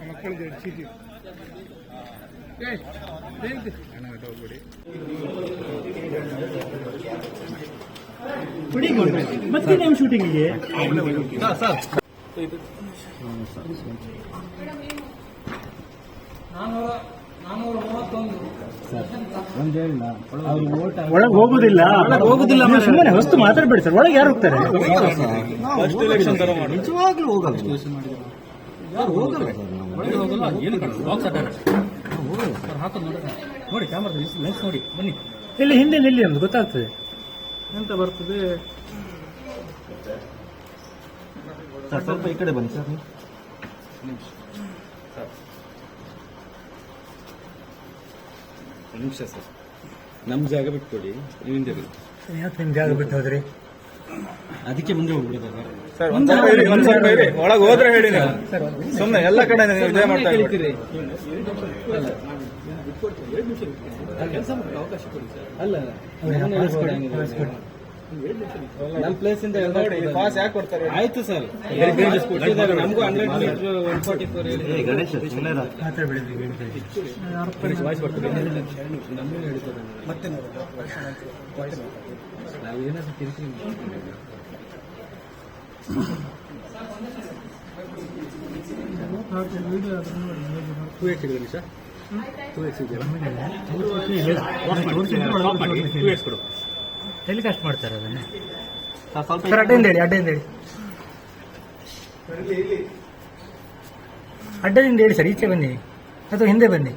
ಮಕ್ಕಳಿಗೆ ಚೀಟಿ ಮತ್ತೆ ನಮ್ಮ ಶೂಟಿಂಗಿಗೆ ಒಳಗೆ ಹೋಗುದಿಲ್ಲ ಸುಮ್ಮನೆ ಹೊಸ್ತು ಮಾತಾಡ್ಬೇಡಿ ಸರ್. ಒಳಗೆ ಯಾರು ಹೋಗ್ತಾರೆ? ನಿಜವಾಗ್ಲೂ ಹೋಗಲ್ಲ. ನೋಡಿ ಕ್ಯಾಮ್ರಾ ಲೆನ್ಸ್ ನೋಡಿ ಬನ್ನಿ. ಇಲ್ಲಿ ಹಿಂದೆ ನಿಲ್ಲಿ ಅಂತ ಗೊತ್ತಾಗ್ತದೆ ಎಂತ ಬರ್ತದೆ. ಸ್ವಲ್ಪ ಈ ಕಡೆ ಬನ್ನಿ ಸರ್. ನಿಮಿಷ ಸರ್, ನಮ್ಮ ಜಾಗ ಬಿಟ್ಕೊಡಿ. ನೀವಿಂದ ಯಾಕೆ ನಿಮ್ ಜಾಗ ಬಿಟ್ಟು ಹೋದ್ರಿ? ಅದಕ್ಕೆ ಮುಂದೆ ಹೋಗ್ಬಿಡಿದಾಗ ಸರ್. ಒಳಗೆ ಹೋದ್ರೆ ಹೇಳಿ ನೀವು. ಸುಮ್ಮನೆ ಎಲ್ಲ ಕಡೆ ನೀವು ಇದೇ ಮಾಡ್ತಾ ಇರ್ತೀರಿ. ಅಲ್ಲ ನಮ್ಮ ಪ್ಲೇಸ್ ಇಂದ ಪಾಸ್ ಯಾಕೆ ಕೊಡ್ತಾರೆ? ಆಯ್ತು ಸರ್, ನಮಗೂ 100 ಮೀಟರ್ 144 ಗಣೇಶ್ ಮತ್ತೆ ನಾವೇನಾದ್ರೂ ಕಿರಿಕಿರಿ ಟೆಲಿಕಾಸ್ಟ್ ಮಾಡ್ತಾರೆ ಅದನ್ನ. ಸರ್ ಅಡ್ಡೆಯಿಂದ ಹೇಳಿ, ಅಡ್ಡೆಯಿಂದ ಹೇಳಿ, ಅಡ್ಡದಿಂದ ಹೇಳಿ ಸರ್. ಈಚೆ ಬನ್ನಿ ಅಥವಾ ಹಿಂದೆ ಬನ್ನಿ.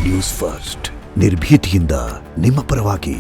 ನ್ಯೂಸ್ ಫಸ್ಟ್, ನಿರ್ಭೀತಿಯಿಂದ ನಿಮ್ಮ ಪರವಾಗಿ.